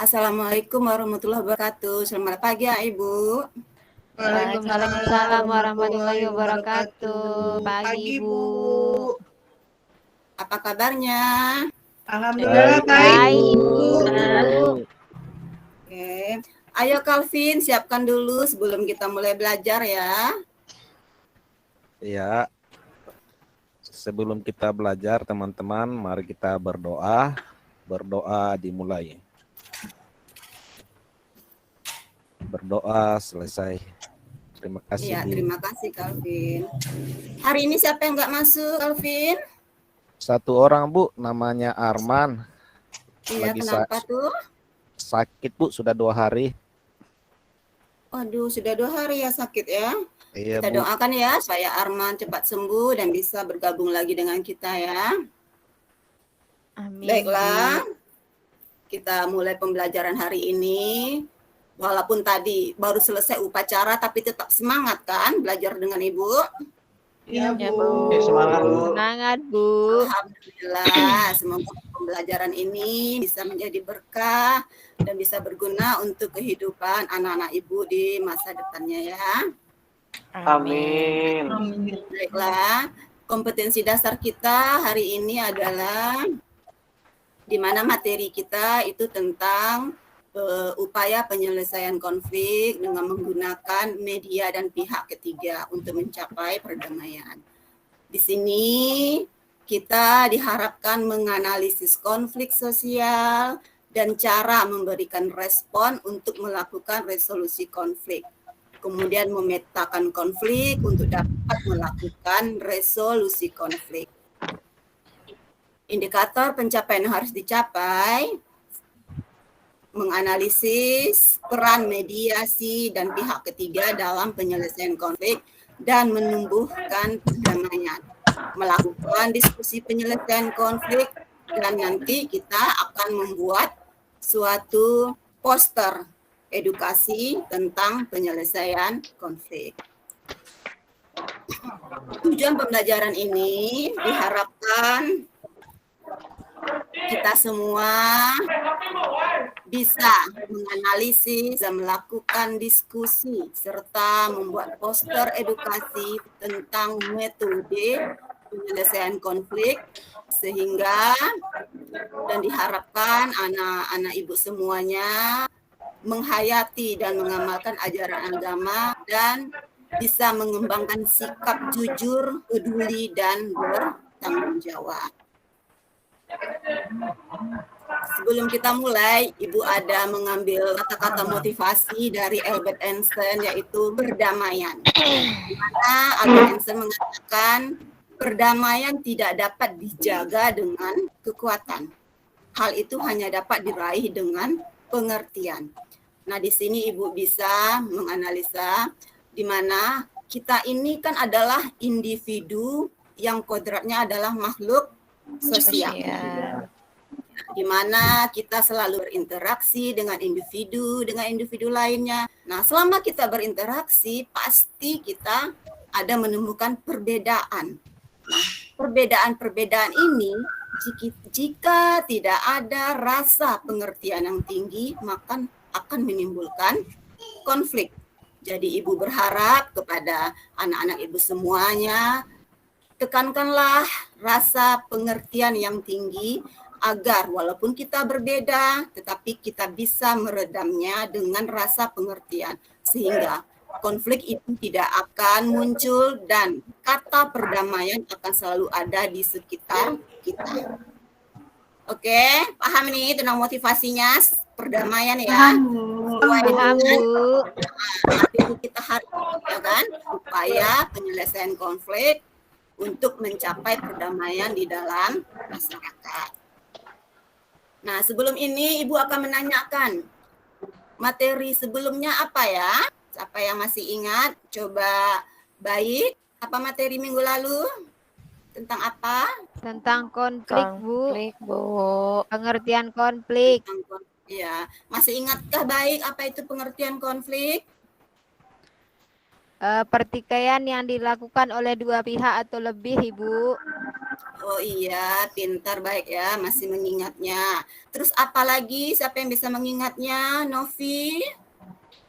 Assalamualaikum warahmatullahi wabarakatuh. Selamat pagi ya Ibu. Waalaikumsalam warahmatullahi wabarakatuh. Pagi Bu. Apa kabarnya? Alhamdulillah baik Bu. Oke. Ayo Calvin, siapkan dulu sebelum kita mulai belajar ya. Ya. Sebelum kita belajar teman-teman, mari kita berdoa. Berdoa dimulai. Berdoa selesai. Terima kasih. Iya, terima kasih Calvin. Hari ini siapa yang nggak masuk Calvin? Satu orang Bu, namanya Arman. Iya, Lagi kenapa tuh? sakit Bu, sudah 2 hari. Waduh, sudah 2 hari ya sakit ya. Iya Kita Bu. doakan ya supaya Arman cepat sembuh dan bisa bergabung lagi dengan kita ya. Amin. Baiklah, kita mulai pembelajaran hari ini. Walaupun tadi baru selesai upacara, tapi tetap semangat kan belajar dengan Ibu? Iya Ya, Bu. Bu. Semangat Bu. Semangat Bu. Alhamdulillah, semoga pembelajaran ini bisa menjadi berkah dan bisa berguna untuk kehidupan anak-anak Ibu di masa depannya ya. Amin. Baiklah, kompetensi dasar kita hari ini adalah di mana materi kita itu tentang upaya penyelesaian konflik dengan menggunakan media dan pihak ketiga untuk mencapai perdamaian. Di sini kita diharapkan menganalisis konflik sosial dan cara memberikan respon untuk melakukan resolusi konflik. Kemudian memetakan konflik untuk dapat melakukan resolusi konflik. Indikator pencapaian yang harus dicapai, menganalisis peran mediasi dan pihak ketiga dalam penyelesaian konflik dan menumbuhkan perdamaian, melakukan diskusi penyelesaian konflik, dan nanti kita akan membuat suatu poster edukasi tentang penyelesaian konflik. Tujuan pembelajaran ini diharapkan kita semua bisa menganalisis dan melakukan diskusi serta membuat poster edukasi tentang metode penyelesaian konflik sehingga dan diharapkan anak-anak Ibu semuanya menghayati dan mengamalkan ajaran agama dan bisa mengembangkan sikap jujur, peduli, dan bertanggung jawab. Sebelum kita mulai, Ibu ada mengambil kata-kata motivasi dari Albert Einstein, yaitu perdamaian. Di mana Albert Einstein mengatakan perdamaian tidak dapat dijaga dengan kekuatan, hal itu hanya dapat diraih dengan pengertian. Nah, di sini Ibu bisa menganalisa di mana kita ini kan adalah individu yang kodratnya adalah makhluk sosial. Di mana kita selalu berinteraksi dengan individu lainnya. Nah, selama kita berinteraksi, pasti kita ada menemukan perbedaan. Nah, perbedaan-perbedaan ini jika tidak ada rasa pengertian yang tinggi, maka akan menimbulkan konflik. Jadi Ibu berharap kepada anak-anak Ibu semuanya, tekankanlah rasa pengertian yang tinggi agar walaupun kita berbeda, tetapi kita bisa meredamnya dengan rasa pengertian. Sehingga konflik itu tidak akan muncul dan kata perdamaian akan selalu ada di sekitar kita. Oke, paham nih tentang motivasinya perdamaian ya? Paham, Bu. Itu kita harus ya kan, upaya penyelesaian konflik untuk mencapai perdamaian di dalam masyarakat. Nah, sebelum ini Ibu akan menanyakan materi sebelumnya apa ya? Siapa yang masih ingat? Coba baik. Apa materi minggu lalu? Tentang apa? Tentang konflik, Bu. Konflik, Bu. Pengertian konflik. Ya, masih ingatkah baik apa itu pengertian konflik? Pertikaian yang dilakukan oleh dua pihak atau lebih, Ibu. Oh iya, pintar baik ya, masih mengingatnya. Terus apa lagi? Siapa yang bisa mengingatnya? Novi?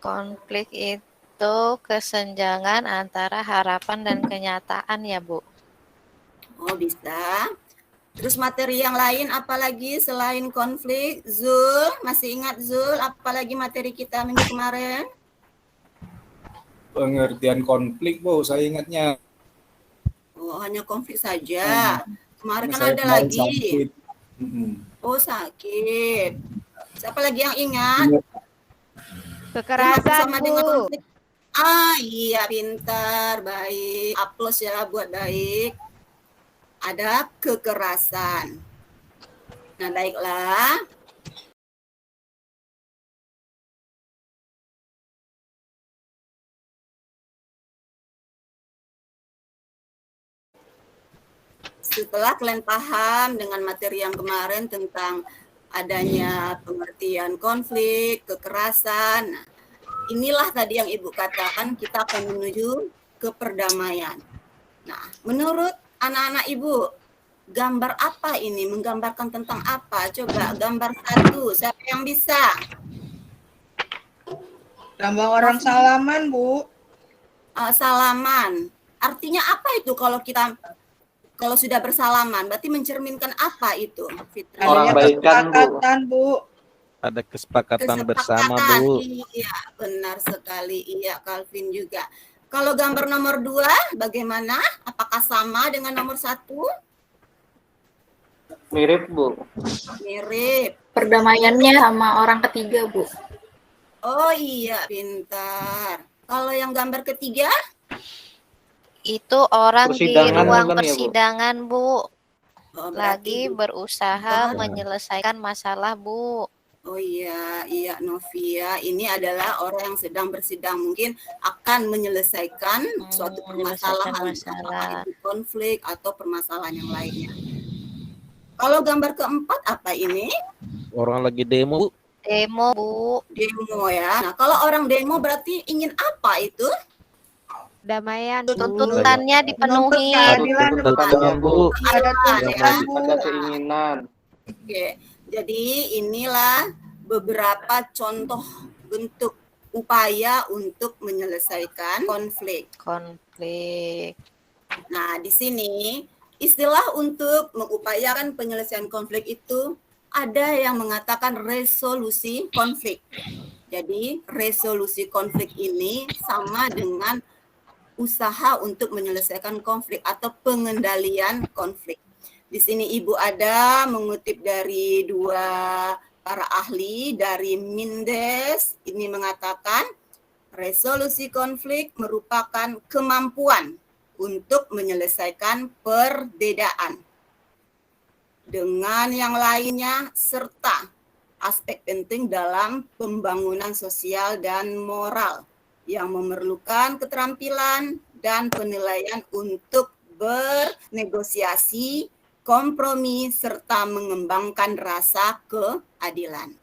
Konflik itu kesenjangan antara harapan dan kenyataan ya, Bu. Oh bisa. Terus materi yang lain apa lagi selain konflik? Zul, masih ingat Zul? Apa lagi materi kita minggu kemarin? Pengertian konflik, Bu, saya ingatnya. Oh, hanya konflik saja. Kemarin kan Saya ada kemarin lagi. sakit. Oh, sakit. Siapa lagi yang ingat? Kekerasan, Bersama dengan Bu. konflik. Ah, iya, pintar, baik. Aplaus ya buat baik. Ada kekerasan. Nah, baiklah. Setelah kalian paham dengan materi yang kemarin tentang adanya pengertian konflik, kekerasan, nah, inilah tadi yang Ibu katakan kita akan menuju ke perdamaian. Nah, menurut anak-anak Ibu, gambar apa ini? Menggambarkan tentang apa? Coba gambar satu, siapa yang bisa? Gambar orang salaman, Bu. Salaman. Artinya apa itu kalau sudah bersalaman? Berarti mencerminkan apa itu, Fitri? Orang Adanya baikan, Bu. kesepakatan, Bu. Ada kesepakatan bersama, Bu. Iya, benar sekali. Iya, Calvin juga. Kalau gambar nomor 2, bagaimana? Apakah sama dengan nomor 1? Mirip, Bu. Mirip. Perdamaiannya sama orang ketiga, Bu. Oh iya, pintar. Kalau yang gambar ketiga? Itu orang di Persidangan ruang bukan ya, Bu? persidangan, Bu. Oh, Lagi berarti berusaha menyelesaikan masalah, Bu. Oh iya, iya Novia, ini adalah orang yang sedang bersidang, mungkin akan menyelesaikan suatu permasalahan, menyelesaikan masalah. apakah itu konflik atau permasalahan yang lainnya. Kalau gambar keempat apa ini? Orang lagi demo, Bu. Demo, Bu. Demo ya. Nah, kalau orang demo berarti ingin apa itu? Damaian, Bu. Tuntutannya dipenuhi. Keadilan, Bu. Tuntutan, Bu. Ada tuntutan, Bu. Ada keinginan. Oke, jadi inilah beberapa contoh bentuk upaya untuk menyelesaikan konflik. Konflik. Nah, di sini istilah untuk mengupayakan penyelesaian konflik itu ada yang mengatakan resolusi konflik. Jadi, resolusi konflik ini sama dengan usaha untuk menyelesaikan konflik atau pengendalian konflik. Di sini Ibu ada mengutip dari 2 para ahli dari Mindes. Ini mengatakan resolusi konflik merupakan kemampuan untuk menyelesaikan perbedaan. dengan yang lainnya serta aspek penting dalam pembangunan sosial dan moral yang memerlukan keterampilan dan penilaian untuk bernegosiasi, kompromi, serta mengembangkan rasa keadilan.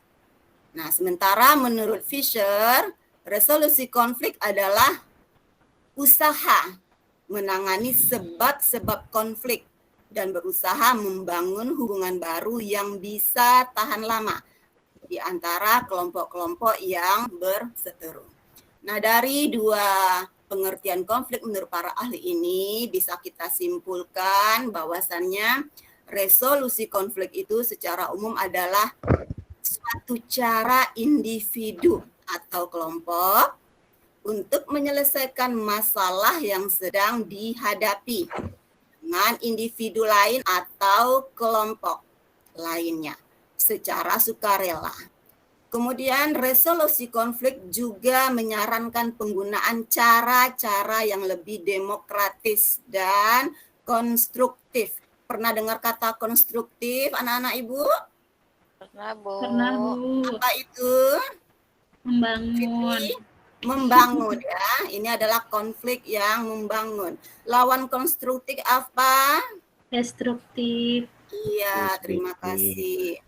Nah, sementara menurut Fisher, resolusi konflik adalah usaha menangani sebab-sebab konflik dan berusaha membangun hubungan baru yang bisa tahan lama di antara kelompok-kelompok yang berseteru. Nah, dari dua pengertian konflik menurut para ahli ini bisa kita simpulkan bahwasannya resolusi konflik itu secara umum adalah suatu cara individu atau kelompok untuk menyelesaikan masalah yang sedang dihadapi dengan individu lain atau kelompok lainnya secara sukarela. Kemudian resolusi konflik juga menyarankan penggunaan cara-cara yang lebih demokratis dan konstruktif. Pernah dengar kata konstruktif, anak-anak Ibu? Pernah, Bu. Pernah, Bu. Apa itu? Membangun. Fitri? Membangun ya. Ini adalah konflik yang membangun. Lawan konstruktif apa? Destruktif. Iya, terima kasih.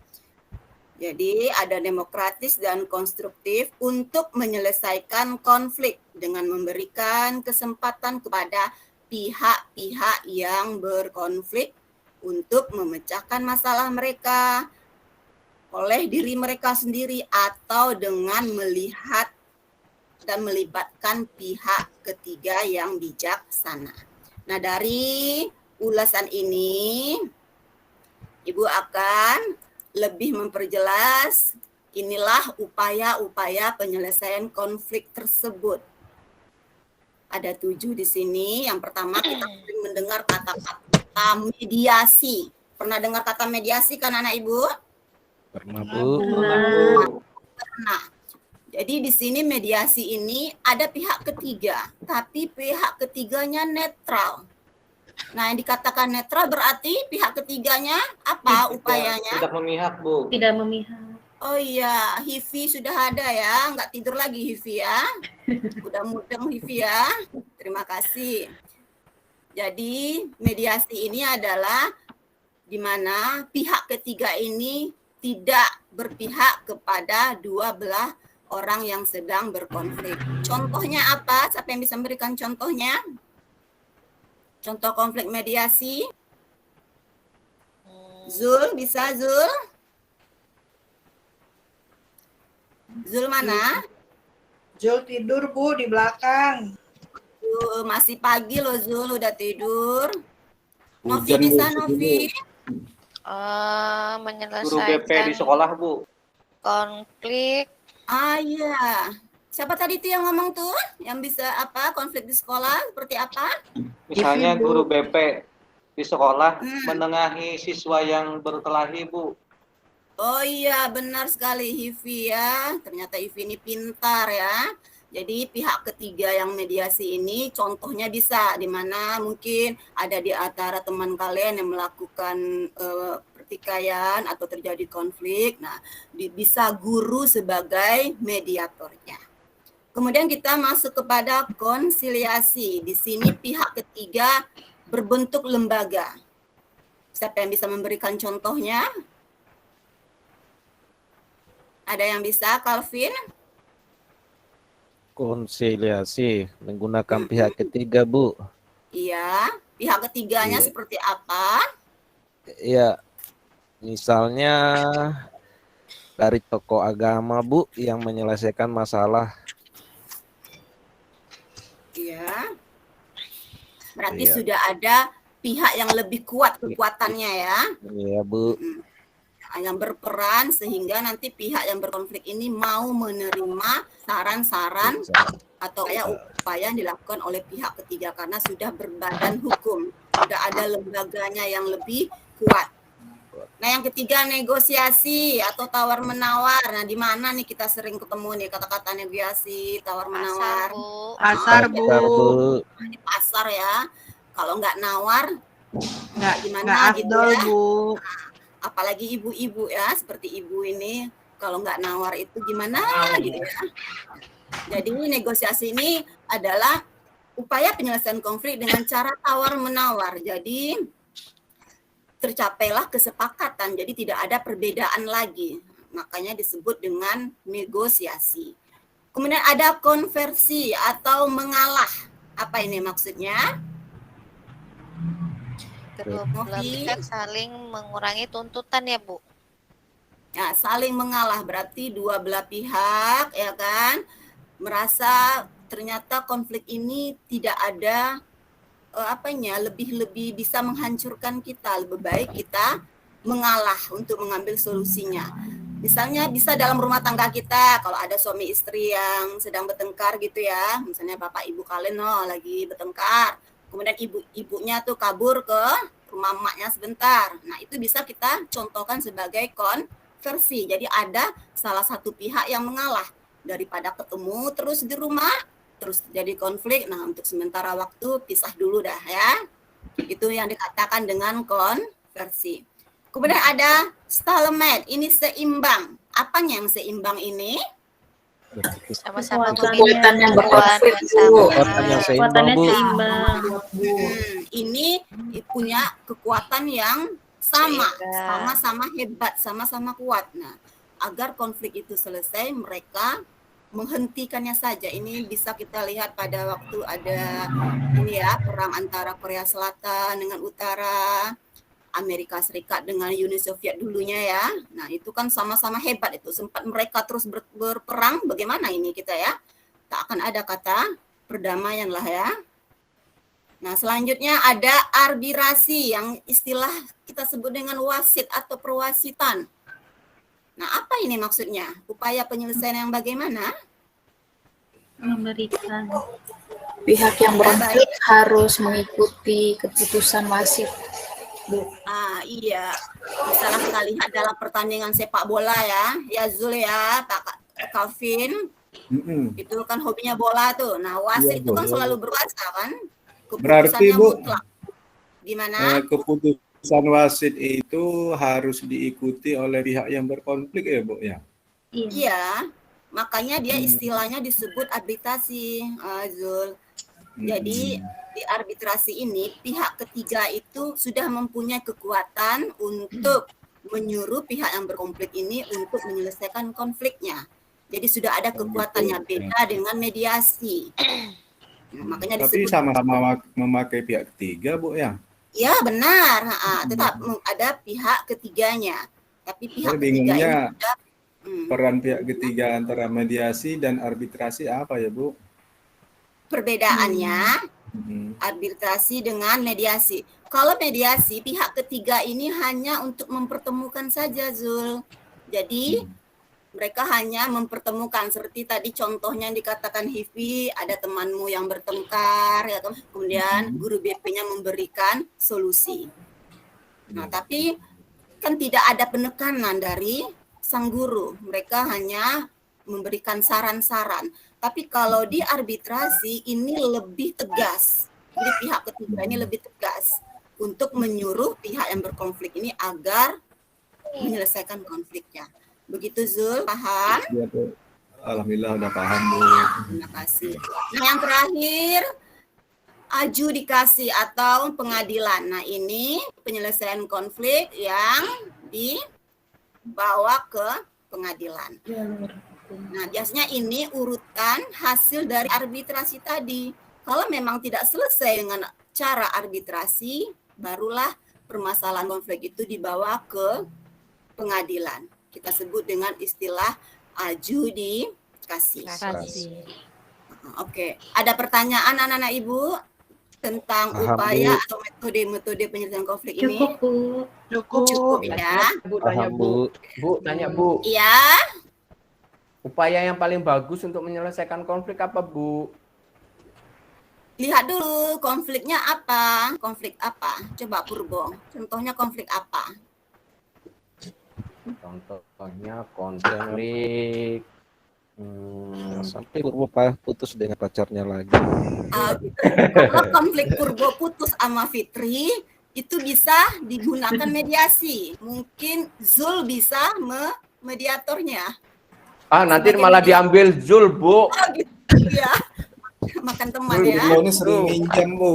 Jadi ada demokratis dan konstruktif untuk menyelesaikan konflik dengan memberikan kesempatan kepada pihak-pihak yang berkonflik untuk memecahkan masalah mereka oleh diri mereka sendiri atau dengan melihat dan melibatkan pihak ketiga yang bijaksana. Nah, dari ulasan ini Ibu akan lebih memperjelas inilah upaya-upaya penyelesaian konflik tersebut. Ada 7 di sini. Yang pertama kita sering mendengar kata-kata mediasi. Pernah dengar kata mediasi kan anak Ibu? Pernah, Bu. Pernah. Jadi di sini mediasi ini ada pihak ketiga, tapi pihak ketiganya netral. Nah, yang dikatakan netral berarti pihak ketiganya apa upayanya? Tidak memihak, Bu. Tidak memihak. Oh iya, Hivi sudah ada ya, nggak tidur lagi Hivi ya. Udah mudeng Hivi ya. Terima kasih. Jadi mediasi ini adalah di mana pihak ketiga ini tidak berpihak kepada dua belah orang yang sedang berkonflik. Contohnya apa? Siapa yang bisa memberikan contohnya? Contoh konflik mediasi. Zul, bisa Zul? Zul mana? Zul tidur, Bu, di belakang. Masih pagi loh Zul, udah tidur. Novi Hujan, Bu, bisa sedih, Novi? Guru BP Menyelesaikan di sekolah, Bu. konflik. Ah iya. Siapa tadi tuh yang ngomong tuh? Yang bisa apa? Konflik di sekolah seperti apa? Misalnya Bu. guru BP di sekolah Hmm. menengahi siswa yang berkelahi, Bu. Oh iya, benar sekali Hivi ya. Ternyata Hivi ini pintar ya. Jadi pihak ketiga yang mediasi ini contohnya bisa di mana mungkin ada di antara teman kalian yang melakukan pertikaian atau terjadi konflik. Nah, bisa guru sebagai mediatornya. Kemudian kita masuk kepada konsiliasi. Di sini pihak ketiga berbentuk lembaga. Siapa yang bisa memberikan contohnya? Ada yang bisa, Calvin? Konsiliasi menggunakan pihak ketiga, Bu. Iya. Pihak ketiganya Iya. seperti apa? Ya, misalnya dari tokoh agama, Bu, yang menyelesaikan masalah. Iya. Berarti Iya. sudah ada pihak yang lebih kuat kekuatannya ya. Iya, Bu. Yang berperan sehingga nanti pihak yang berkonflik ini mau menerima saran-saran atau upaya yang dilakukan oleh pihak ketiga karena sudah berbadan hukum, sudah ada lembaganya yang lebih kuat. Nah, yang ketiga negosiasi atau tawar-menawar. Nah, di mana nih kita sering ketemu nih kata-kata negosiasi, Pasar, tawar-menawar? Bu. Pasar, Bu. Pasar, Bu. Di pasar ya. Kalau nggak nawar, Nggak gimana gitu afdol, ya? Bu. apalagi ibu-ibu ya, seperti ibu ini, kalau nggak nawar itu gimana gitu ya. Jadi negosiasi ini adalah upaya penyelesaian konflik dengan cara tawar-menawar. Jadi tercapailah kesepakatan, jadi tidak ada perbedaan lagi. Makanya disebut dengan negosiasi. Kemudian ada konversi atau mengalah. Apa ini maksudnya? Kedua belah pihak saling mengurangi tuntutan ya, Bu. Ya, saling mengalah berarti dua belah pihak ya kan merasa ternyata konflik ini tidak ada lebih bisa menghancurkan kita, lebih baik kita mengalah untuk mengambil solusinya. Misalnya bisa dalam rumah tangga kita, kalau ada suami istri yang sedang bertengkar gitu ya, misalnya bapak ibu kalian lagi bertengkar, kemudian ibunya tuh kabur ke rumah emaknya sebentar. Nah, itu bisa kita contohkan sebagai konversi. Jadi ada salah satu pihak yang mengalah daripada ketemu terus di rumah, terus terjadi konflik. Nah, untuk sementara waktu pisah dulu dah ya. Itu yang dikatakan dengan konversi. Kemudian ada stalemate, ini seimbang. Apanya yang seimbang ini? Sama-sama Kekuatan yang berkonflik, Kekuatan yang seimbang, Kekuatannya Bu. seimbang. Ini punya kekuatan yang sama, Sehingga- sama-sama hebat, sama-sama kuat. Nah, agar konflik itu selesai, mereka menghentikannya saja. Ini bisa kita lihat pada waktu ada ini ya, perang antara Korea Selatan dengan Utara, Amerika Serikat dengan Uni Soviet dulunya ya. Nah, itu kan sama-sama hebat itu. Sempat mereka terus berperang, bagaimana ini kita ya? Tak akan ada kata perdamaian lah ya. Nah, selanjutnya ada arbitrasi yang istilah kita sebut dengan wasit atau perwasitan. Nah, apa ini maksudnya? Upaya penyelesaian yang bagaimana? Memberikan. Pihak yang berkonflik harus mengikuti keputusan wasit, Bu. Iya. Misalnya kita lihat dalam pertandingan sepak bola ya Zul ya, Pak Calvin, itu kan hobinya bola tuh. Nah, wasit Iya, itu kan bola. selalu berkuasa kan? Berarti, Keputusannya Bu, mutlak. Gimana? keputusan wasit itu harus diikuti oleh pihak yang berkonflik ya, Bu ya? Iya. Iya. Makanya dia istilahnya disebut arbitrasi, Zul. Jadi di arbitrasi ini pihak ketiga itu sudah mempunyai kekuatan untuk menyuruh pihak yang berkonflik ini untuk menyelesaikan konfliknya. Jadi sudah ada kekuatannya, beda dengan mediasi. Nah, makanya Tapi disebut sama-sama memakai pihak ketiga, Bu ya? ya benar, tetap ada pihak ketiganya. Tapi pihak Saya ketiga ini bingungnya sudah peran pihak ketiga antara mediasi dan arbitrasi apa ya, Bu? perbedaannya arbitrasi dengan mediasi. Kalau mediasi, pihak ketiga ini hanya untuk mempertemukan saja, Zul. Jadi mereka hanya mempertemukan seperti tadi contohnya yang dikatakan Hivi, ada temanmu yang bertengkar, ya kan? Kemudian guru BP-nya memberikan solusi. Nah, tapi kan tidak ada penekanan dari sang guru. Mereka hanya memberikan saran-saran. Tapi kalau di arbitrasi ini lebih tegas. Jadi pihak ketiga ini lebih tegas untuk menyuruh pihak yang berkonflik ini agar menyelesaikan konfliknya. Begitu Zul, paham? Iya, Bu. Alhamdulillah udah paham, Bu. Terima kasih. Nah, yang terakhir adjudikasi atau pengadilan. Nah, ini penyelesaian konflik yang dibawa ke pengadilan. Nah, biasanya ini urutan hasil dari arbitrasi tadi. Kalau memang tidak selesai dengan cara arbitrasi, barulah permasalahan konflik itu dibawa ke pengadilan. Kita sebut dengan istilah adjudikasi. Oke, ada pertanyaan anak-anak Ibu tentang Paham, upaya Bu. atau metode penyelesaian konflik ini? Cukup, Bu. Cukup ya. Bu tanya Paham, Bu. Bu. Bu tanya Bu. Iya. Upaya yang paling bagus untuk menyelesaikan konflik apa, Bu? Lihat dulu konfliknya apa? Konflik apa? Coba Purbo. Contohnya konflik apa? Contohnya konflik Sampai Purbo putus dengan pacarnya lagi. Gitu. Kalau konflik Purbo putus sama Fitri, itu bisa digunakan mediasi. Mungkin Zul bisa mediatornya. Nanti Sebagai malah mediator. diambil Zul, Bu. Oh, gitu ya. Makan teman ya. Bu ini sering minjam, Bu.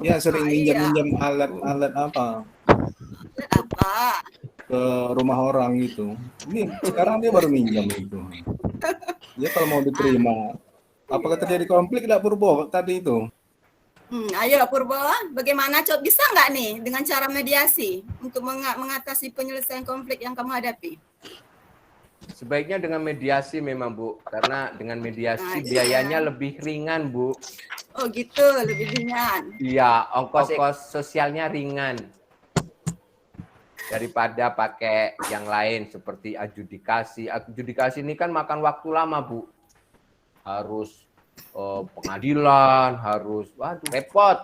Ya sering Iya. minjam alat apa Apa? ke rumah orang gitu. Ini sekarang dia baru minjam itu. Dia kalau mau diterima. Apakah terjadi konflik tidak Purbo tadi itu? Ayo Purbo, bagaimana bisa nggak nih dengan cara mediasi untuk mengatasi penyelesaian konflik yang kamu hadapi? Sebaiknya dengan mediasi memang, Bu. Karena dengan mediasi Nah, biayanya lebih ringan, Bu. Oh gitu, lebih ringan. Iya, ongkos sosialnya ringan. Daripada pakai yang lain seperti adjudikasi. Adjudikasi ini kan makan waktu lama, Bu. Harus pengadilan, harus, waduh, repot.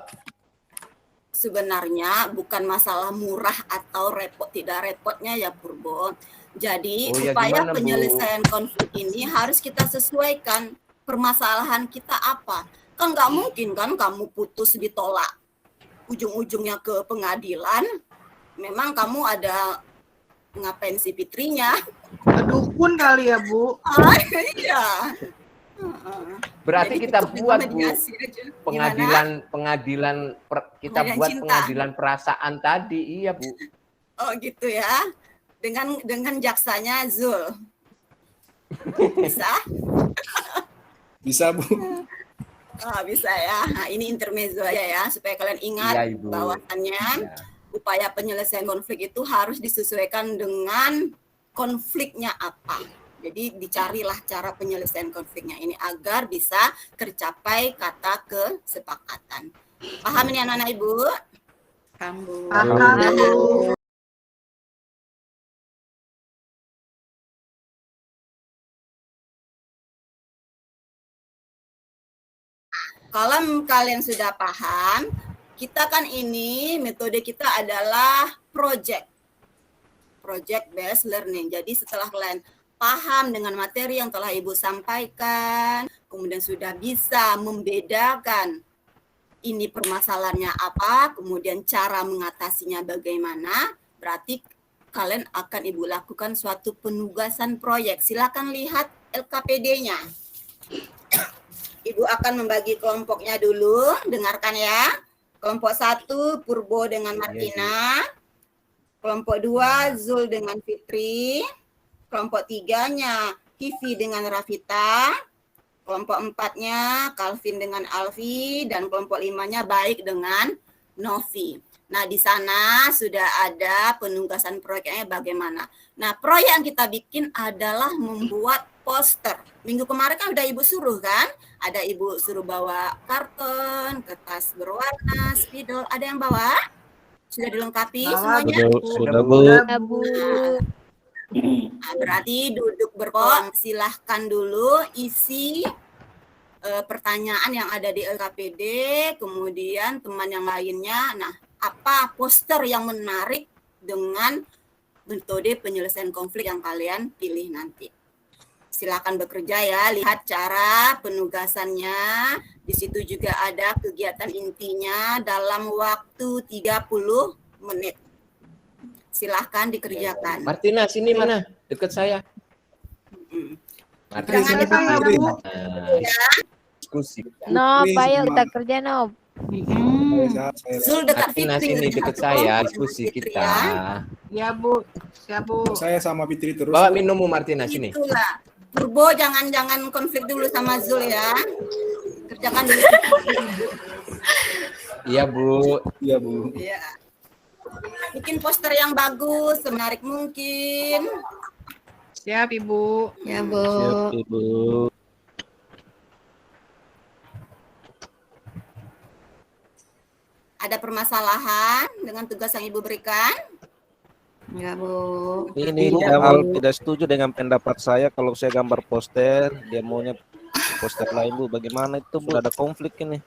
Sebenarnya bukan masalah murah atau repot tidak repotnya ya Purbo. Jadi upaya gimana, Bu? penyelesaian konflik ini harus kita sesuaikan permasalahan kita apa. Kan nggak mungkin kan kamu putus ditolak, ujung-ujungnya ke pengadilan. Memang kamu ada ngapain si Fitrinya? Dukun kali ya, Bu. Iya. Berarti Jadi kita cukup buat, Bu, mediasi aja. pengadilan kita Pengadilan buat cinta. pengadilan perasaan tadi. Iya, Bu. Oh gitu ya. Dengan jaksanya Zul. Bisa? Bisa, Bu. Oh, bisa ya. Nah, ini intermezzo aja ya supaya kalian ingat Iya, Ibu. bahwasannya Iya. upaya penyelesaian konflik itu harus disesuaikan dengan konfliknya apa. Jadi dicarilah cara penyelesaian konfliknya ini agar bisa tercapai kata kesepakatan. Paham ini anak-anak Ibu? Paham, Bu. Kalau kalian sudah paham, kita kan ini metode kita adalah project based learning. Jadi setelah kalian paham dengan materi yang telah Ibu sampaikan, kemudian sudah bisa membedakan ini permasalahannya apa, kemudian cara mengatasinya bagaimana, berarti kalian akan Ibu lakukan suatu penugasan proyek. Silakan lihat LKPD-nya. Ibu akan membagi kelompoknya dulu, dengarkan ya. Kelompok 1 Purbo dengan Martina, kelompok 2 Zul dengan Fitri, kelompok 3-nya Hivi dengan Rafita, kelompok 4-nya Calvin dengan Alfi, dan kelompok 5-nya Baik dengan Novi. Nah, di sana sudah ada penugasan proyeknya bagaimana. Nah, proyek yang kita bikin adalah membuat poster. Minggu kemarin kan udah Ibu suruh kan? Ada Ibu suruh bawa karton, kertas berwarna, spidol. Ada yang bawa? Sudah dilengkapi semuanya? Sudah, Bu. Bu. Nah, berarti duduk berkelompok, silahkan dulu isi pertanyaan yang ada di LKPD, kemudian teman yang lainnya. Nah, apa poster yang menarik dengan metode penyelesaian konflik yang kalian pilih nanti. Silakan bekerja ya, lihat cara penugasannya. Di situ juga ada kegiatan intinya dalam waktu 30 menit. Silahkan dikerjakan. Martina, sini mana? Dekat saya. Martina, Jangan sini, lupa, Bu. Bu. Diskusi. Nob, ayo kita kerja Nob. Zul dekat Martina, Fitri. sini dekat Satu saya, kelompok diskusi dengan Fitri, kita. ya. Ya, Bu. Siap, Bu. Saya sama Fitri terus. Bawa minummu, Martina, sini. Itulah. Purbo jangan konflik dulu sama Zul ya. Kerjakan dulu. Iya, Bu. Iya, Bu. Iya. Bikin poster yang bagus, semenarik mungkin. Siap, Ibu. Ya, Bu. Siap, Ibu. Ada permasalahan dengan tugas yang Ibu berikan? Ya, Bu. Ini Jamal tidak setuju dengan pendapat saya kalau saya gambar poster, dia maunya poster lain, Bu. Bagaimana itu, Bu? Ada konflik ini.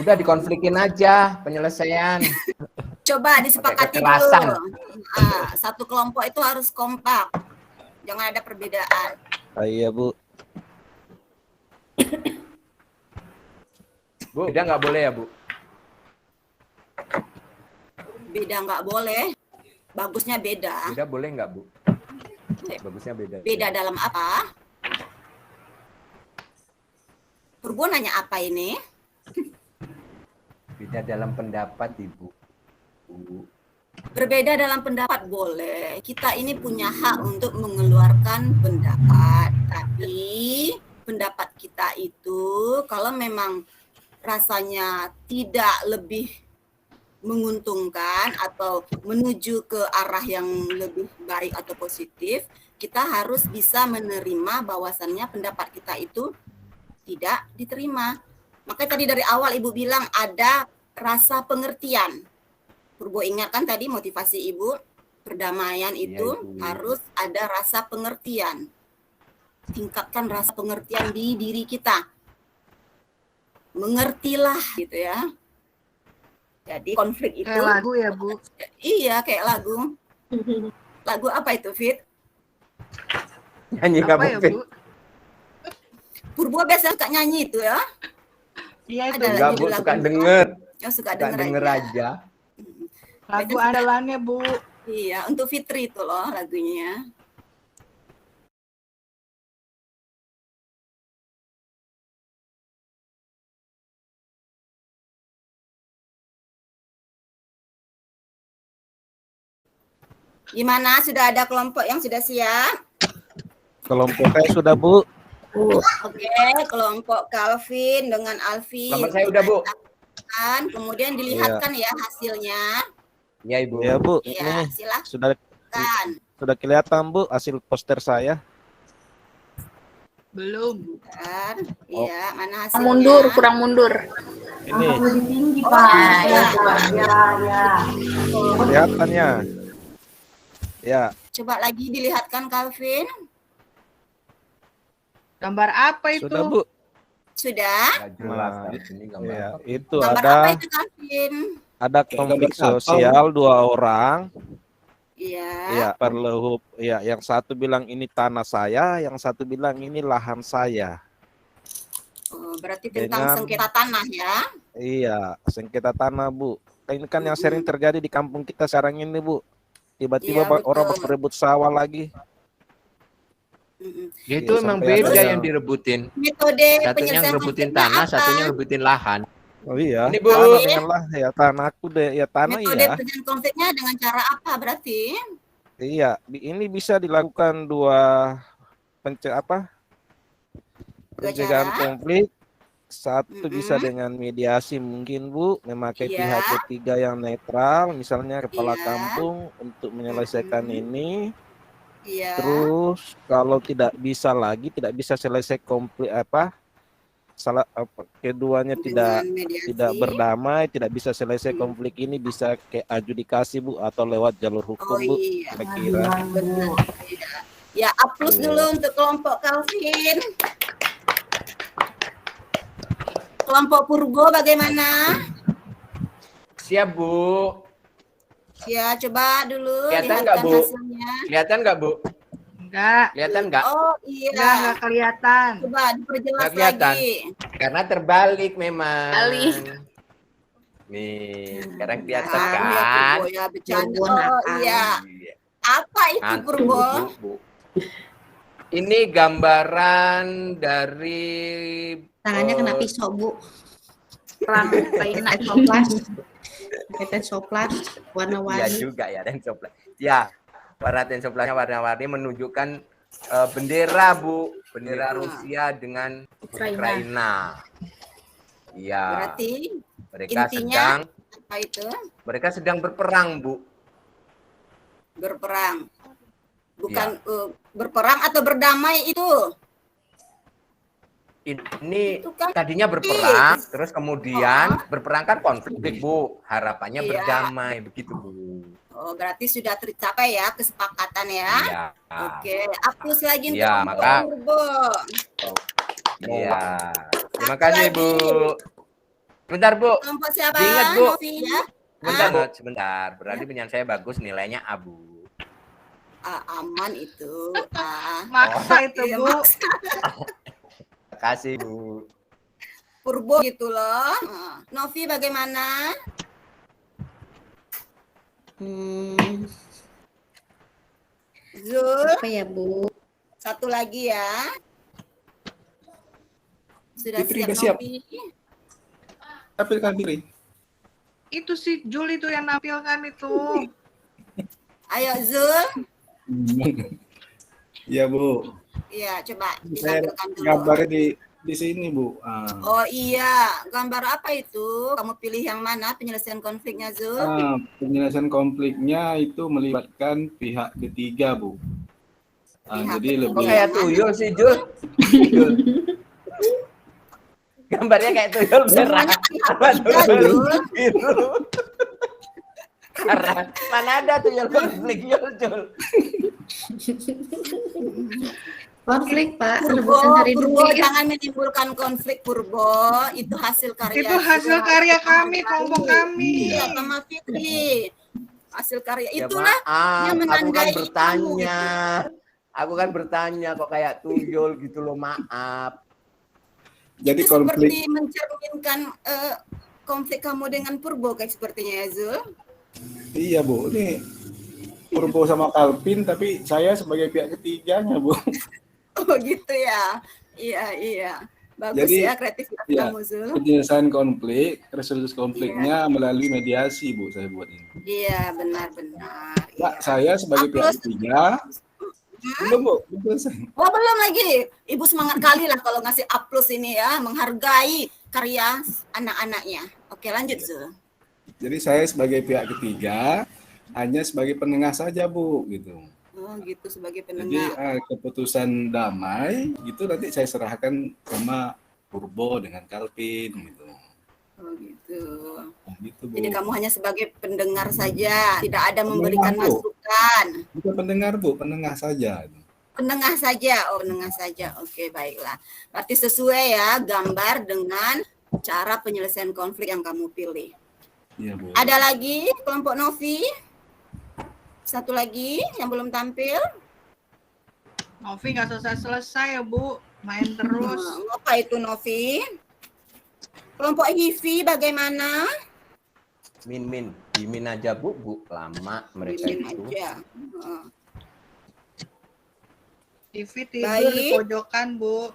Udah dikonflikin aja penyelesaian. Coba disepakati Pakai kekerasan. dulu. Ah, satu kelompok itu harus kompak. Jangan ada perbedaan. Iya, Bu. Bu, dia nggak boleh ya, Bu? Beda nggak boleh. Bagusnya beda. Beda boleh nggak, Bu? Bagusnya beda. Beda dalam apa? Purbo nanya apa ini? Beda dalam pendapat, Ibu. Berbeda dalam pendapat boleh. Kita ini punya hak untuk mengeluarkan pendapat. Tapi pendapat kita itu kalau memang rasanya tidak lebih menguntungkan atau menuju ke arah yang lebih baik atau positif, kita harus bisa menerima bahwasannya pendapat kita itu tidak diterima. Makanya tadi dari awal Ibu bilang ada rasa pengertian. Purbo ingatkan tadi motivasi Ibu, perdamaian itu harus ada rasa pengertian. Tingkatkan rasa pengertian di diri kita. Mengertilah gitu ya. Jadi konflik itu Kayak lagu ya, Bu? Iya, kayak lagu. Lagu apa itu, Fit? Nyanyi Apa kamu, ya, Fit? Bu? Purbo biasa suka nyanyi itu ya. Iya itu. Ada Enggak, lagi Bu, lagu suka itu. denger. Oh, suka Suka denger aja. Lagu andalannya, Bu. Iya, untuk Fitri itu loh lagunya. Gimana? Sudah ada kelompok yang sudah siap? Kelompok saya sudah, Bu. Oke, kelompok Calvin dengan Alfi. Nomor saya udah, Bu. Kemudian dilihatkan ya hasilnya. Iya, Ibu. Ya, Bu. Iya, Ini silakan. sudah kelihatan, Bu, hasil poster saya. Belum. Iya, mana hasilnya? Kurang mundur. Ini Nah, ya. kelihatannya. Ya, Coba lagi dilihatkan Calvin. Gambar apa itu? sudah, Bu. Sudah? Nggak jelas Nah, kan ini gambar Ya, apa. itu Gambar ada apa itu Calvin? konflik Gambar sosial 2 orang. Iya. Ya, perlu ya, yang satu bilang ini tanah saya, yang satu bilang ini lahan saya. Oh, berarti tentang Dengan- sengketa tanah ya. Iya, sengketa tanah, Bu. Ini kan yang sering terjadi di kampung kita sekarang ini, Bu. Tiba-tiba Iya, betul. orang berebut sawah lagi. Itu Iya, emang sampai beda ada yang direbutin. Metode Satunya penyelesaian ngerebutin konfliknya tanah, apa? satunya ngerebutin lahan. Oh iya, Ini, Bu. tanah dengan lah ya tanahku deh, ya tanah Metode ya. penyelesaian konfliknya dengan cara apa berarti? Iya, ini bisa dilakukan dua pencegahan konflik. Satu bisa dengan mediasi mungkin, Bu, memakai Iya. pihak ketiga yang netral, misalnya kepala Iya. kampung untuk menyelesaikan ini. Iya. Terus kalau tidak bisa selesai konflik keduanya tidak Dengan mediasi. tidak berdamai, tidak bisa selesai konflik ini, bisa kayak adjudikasi, Bu, atau lewat jalur hukum, Bu. iya. Saya kira. Benar. Iya. Ya, aplaus dulu untuk kelompok Calvin. Kelompok Purbo bagaimana? Siap, Bu. Ya, coba dulu Kelihatan lihatkan nggak, Bu? hasilnya. Kelihatan nggak, Bu? Enggak. Kelihatan nggak? Oh iya. Enggak kelihatan. Coba diperjelas Nggak kelihatan. lagi. Karena terbalik memang. Balik. Nih, sekarang kelihatan Ah, ya, kan? Purbo ya bercanda. Purbo nakal. Oh iya. Iya. Apa itu Ngantuk, Purbo? Bu. Ini gambaran dari Tangannya kena eh, pisau, Bu. Perang Ukraina. Soplas. Pakai tensoplas Iya warna-warni. juga ya, tensoplas. Ya, warna tensoplasnya warna-warni menunjukkan bendera, Bu, bendera Rusia dengan Ukraina. Iya. Berarti Mereka intinya apa itu? sedang berperang, Bu. Berperang. Bukan Iya. berperang atau berdamai itu. Ini Itu kan tadinya berperang, terus kemudian berperang kan konflik, Bu. Harapannya Iya. berdamai, begitu, Bu. Oh, berarti sudah tercapai ya kesepakatan ya. Iya. Oke, aplaus lagi untuk Iya, kelompok maka- Purbo. Iya. Terima Satu kasih, lagi. Bu. Sebentar, Bu. Kelompok siapa? Diingat, Bu. Novi ya? Sebentar, Bu. Sebentar. Berarti penyanyi saya bagus, nilainya A, Bu. Aman itu. Maksa itu, Iya, Bu. maksa. Terima kasih, Bu. Purbo gitu loh. Novi bagaimana? Hmm, Zul, apa ya, Bu? satu lagi ya. Sudah Fitri siap udah siap. Novi? Tampilkan diri. Itu si Jul itu yang nampilkan itu. Ayo Zul. Iya, Bu. Iya, coba Saya ditampilkan dulu. gambarnya di sini, Bu. Oh iya, gambar apa itu? Kamu pilih yang mana penyelesaian konfliknya, Zul? Penyelesaian konfliknya itu melibatkan pihak ketiga, Bu. Pihak Jadi ketiga. lebih Kok kayak tuyul sih, Jul? Jul. Gambarnya kayak tuyul merah. Semuanya pihak Apa ketiga, tuyul Zul. biru? Karena mana ada tuyul konflik, Jul. Konflik, Pak. Purbo, Rebutan hari Purbo, duit. jangan menimbulkan konflik, Purbo. Itu hasil karya. Itu hasil Zul. karya kami, kelompok kami. Iya, sama Fitri. Hasil karya. Ya Itulah maaf, yang aku kan menandai bertanya. Aku kan bertanya kok kayak tuyul gitu loh, maaf. jadi itu konflik seperti mencerminkan konflik kamu dengan Purbo kayak sepertinya ya, Zul. iya, Bu. Ini Purbo sama Kalpin, tapi saya sebagai pihak ketiganya, Bu. Oh gitu ya. Iya, iya. Bagus Jadi, ya kreativitas iya. kamu, Zul. Penyelesaian konflik, resolusi konfliknya melalui mediasi, Bu, saya buat ini. Iya, benar-benar. Pak, saya sebagai pihak ketiga, belum, Bu, belum selesai. Oh, belum lagi. Ibu semangat kali lah kalau ngasih A+ ini ya, menghargai karya anak-anaknya. Oke, lanjut, Zul. Jadi saya sebagai pihak ketiga hanya sebagai penengah saja, Bu, gitu. Oh, gitu sebagai Jadi penengah. keputusan damai itu nanti saya serahkan sama Purbo dengan Kalpin, gitu. Oh, gitu. Nah, gitu, Bu. Jadi kamu hanya sebagai pendengar saja, tidak ada memberikan Pendengar, Bu. masukan. Bukan pendengar, Bu, penengah saja. Penengah saja, oh penengah saja. Oke, baiklah. Berarti sesuai ya gambar dengan cara penyelesaian konflik yang kamu pilih. Iya, Bu. Ada lagi kelompok Novi? Satu lagi yang belum tampil? Novi nggak selesai-selesai ya, Bu. Main terus. Apa itu Novi? Kelompok Hivi bagaimana? Min, dimin aja, Bu. Lama mereka Bimbing itu. aja. Oh. TV tidur di Baik. pojokan, Bu.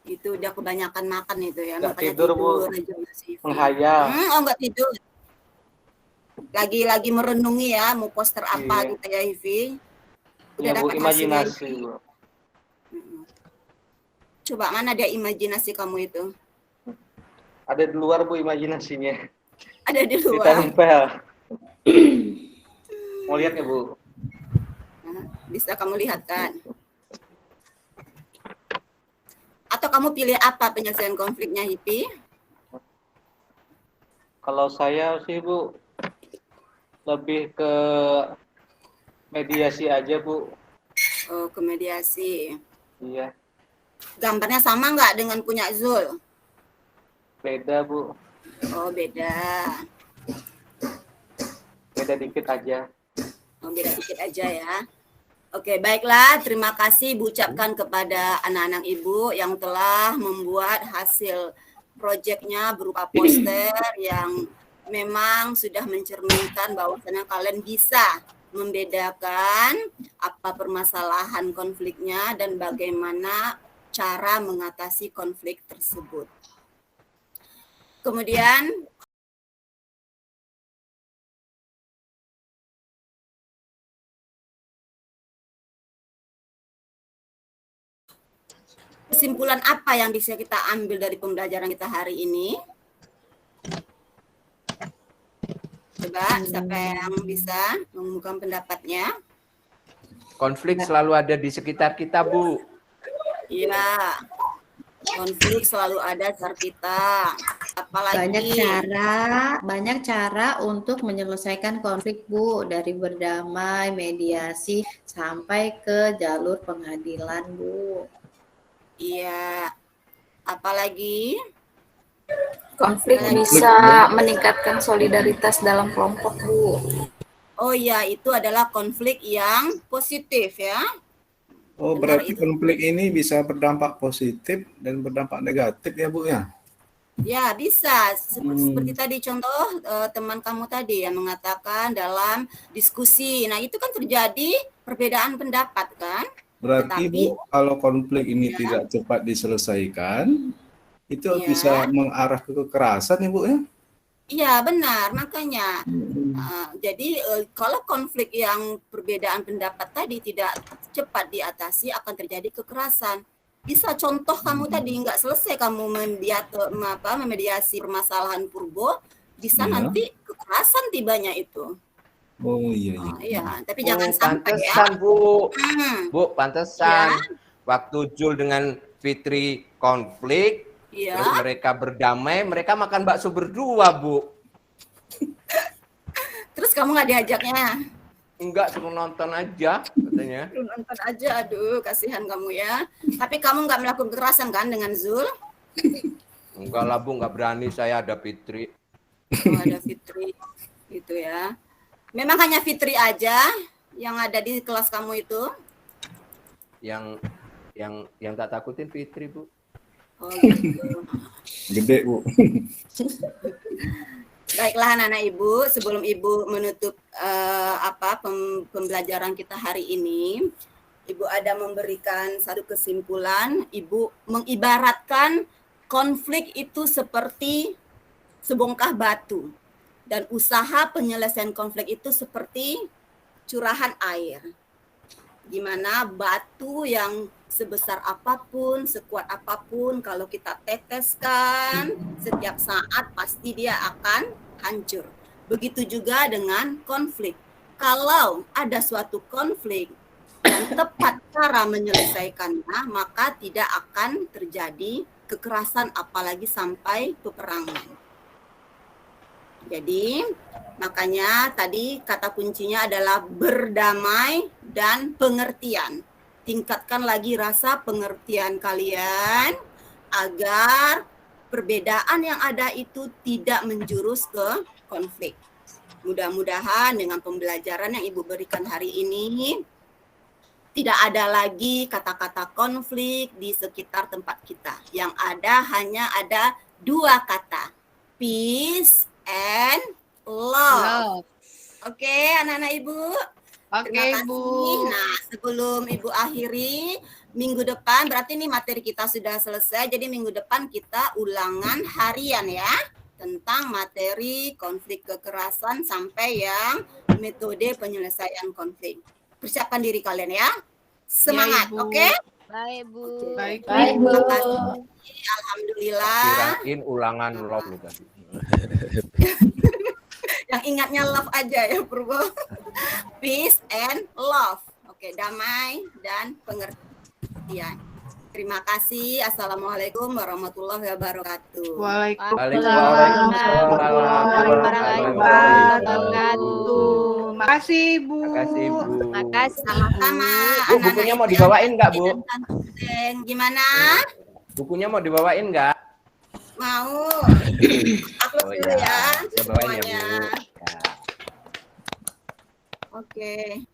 Itu udah kebanyakan makan itu ya. Nggak Makanya tidur, Bu. aja Mas Hivi. Menghayal. Oh nggak tidur. Lagi merenungi ya, mau poster apa Iya. gitu ya, Hivi. Udah Ya, Bu, dapat hasilnya, imajinasi, Hivi? Bu. Coba mana dia imajinasi kamu itu? Ada di luar, Bu, imajinasinya. Ada di luar. Ditempel. Mau lihat ya, Bu? Nah, bisa kamu lihat kan? Atau kamu pilih apa penyelesaian konfliknya, Hipi? Kalau saya sih, Bu, lebih ke mediasi aja, Bu. Oh, ke mediasi. Iya, Gambarnya sama nggak dengan punya Zul? beda, Bu. Oh, beda. Beda dikit aja. Oh, beda dikit aja ya. Oke, baiklah. Terima kasih Ibu ucapkan kepada anak-anak Ibu yang telah membuat hasil proyeknya berupa poster yang memang sudah mencerminkan bahwasannya kalian bisa membedakan apa permasalahan konfliknya dan bagaimana cara mengatasi konflik tersebut. Kemudian kesimpulan apa yang bisa kita ambil dari pembelajaran kita hari ini? Coba siapa yang bisa mengumumkan pendapatnya? Konflik selalu ada di sekitar kita, Bu. Iya, konflik selalu ada sekitar kita. Apalagi Banyak cara untuk menyelesaikan konflik, Bu, dari berdamai, mediasi sampai ke jalur pengadilan, Bu. iya, apalagi Konflik bisa meningkatkan solidaritas dalam kelompok, Bu. oh iya itu adalah konflik yang positif ya. Oh, Benar berarti itu. konflik ini bisa berdampak positif dan berdampak negatif ya, Bu, ya? Ya, bisa. Seperti tadi contoh teman kamu tadi yang mengatakan dalam diskusi. Nah, itu kan terjadi perbedaan pendapat kan? Berarti Tetapi Bu, kalau konflik ini ya, tidak cepat diselesaikan, itu ya, bisa mengarah ke kekerasan ya Bu ya? iya benar. Makanya Hmm. jadi kalau konflik yang perbedaan pendapat tadi tidak cepat diatasi akan terjadi kekerasan. Bisa contoh kamu tadi nggak selesai kamu memediasi permasalahan Purbo, bisa Iya. nanti kekerasan tibanya itu. Oh iya iya. Iya, tapi jangan sampai ya. Pantesan Bu. Hmm, Bu, pantesan waktu Jul dengan Fitri konflik, terus Iya. mereka berdamai, mereka makan bakso berdua, Bu. Terus kamu nggak diajaknya? Enggak, suruh nonton aja katanya. Lu nonton aja, aduh kasihan kamu ya. Tapi kamu nggak melakukan kekerasan kan dengan Zul? Enggak lah Bu, enggak berani, saya ada Fitri. Oh, ada Fitri, gitu ya. Memang hanya Fitri aja yang ada di kelas kamu itu? Yang tak takutin Fitri, Bu. Oh gitu. Gede Bu. Baiklah anak-anak Ibu, sebelum Ibu menutup pembelajaran kita hari ini, Ibu ada memberikan satu kesimpulan. Ibu mengibaratkan konflik itu seperti sebongkah batu dan usaha penyelesaian konflik itu seperti curahan air. Di mana batu yang sebesar apapun, sekuat apapun, kalau kita teteskan setiap saat pasti dia akan hancur. Begitu juga dengan konflik. Kalau ada suatu konflik dan tepat cara menyelesaikannya, maka tidak akan terjadi kekerasan apalagi sampai peperangan. Jadi, makanya tadi kata kuncinya adalah berdamai dan pengertian. Tingkatkan lagi rasa pengertian kalian agar perbedaan yang ada itu tidak menjurus ke konflik. Mudah-mudahan dengan pembelajaran yang Ibu berikan hari ini, tidak ada lagi kata-kata konflik di sekitar tempat kita. Yang hanya ada dua kata, peace and love. Oke, anak-anak Ibu. Oke, Terima Bu. kasih. Nah, sebelum Ibu akhiri, minggu depan berarti ini materi kita sudah selesai. Jadi minggu depan kita ulangan harian ya tentang materi konflik kekerasan sampai yang metode penyelesaian konflik. Persiapkan diri kalian ya. Semangat, Ibu. oke? Baik, Bu. Baik, Baik, Bu. Bu. Terima kasih. Alhamdulillah. Kirain ulangan love nih tadi. Yang ingatnya love aja ya Purbo. Peace and love. Oke, damai dan pengertian. Terima kasih. Assalamualaikum warahmatullahi wabarakatuh. Waalaikumsalam warahmatullahi wabarakatuh. Makasih, Bu. Makasih, Bu. Makasih. Sama-sama. Bu, bukunya mau dibawain nggak, Bu? Gimana? Bukunya mau dibawain nggak? Mau. Upload dulu ya. Saya bawain ya, Semuanya. Bu. Ya. Oke.